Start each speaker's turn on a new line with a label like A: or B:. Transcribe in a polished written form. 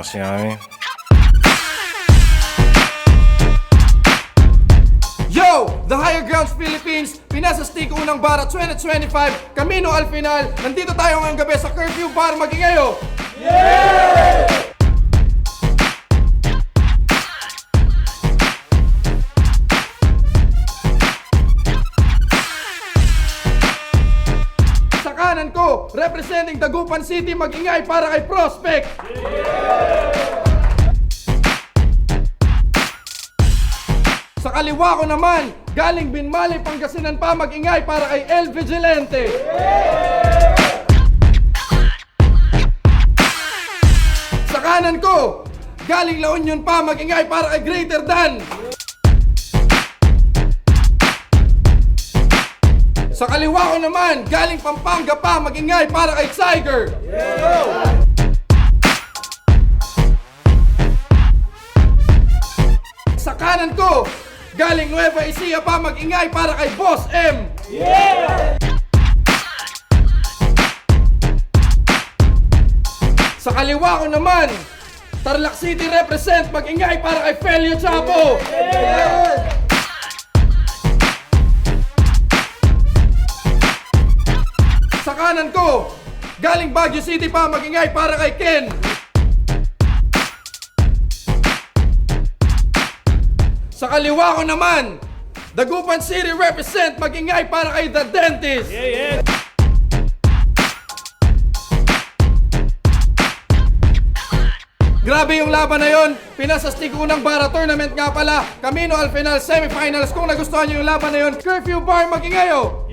A: kasi namin.
B: Yo! The Higher Grounds Philippines, pinasastig unang bara 2025, Camino al Final. Nandito tayo ngayong gabi sa curfew bar, magingayo! Sa kanan ko, representing Dagupan City, magingay para kay Prospect! Sa kaliwa ko naman, galing Binmali, Pangasinan pa, mag-ingay para kay El Vigilante. Sa kanan ko, galing La Union pa, mag-ingay para kay Greater Dan. Sa kaliwa ko naman, galing Pampanga pa, mag-ingay para kay Tiger. Sa kanan ko, galing Nueva Ecija pa, mag-ingay para kay Boss M. Sa kaliwa ko naman, Tarlac City represent, mag-ingay para kay Felio Chapo. Sa kanan ko, galing Baguio City pa, mag-ingay para kay Ken. Sa kaliwa ko naman, Dagupan City represent, mag-ingay para kay The Dentist. Grabe yung laban na yon. Pinasastig unang bara tournament nga pala. Camino al Final semifinals. Kung nagustuhan nyo yung laban na yon, curfew bar, mag-ingayo!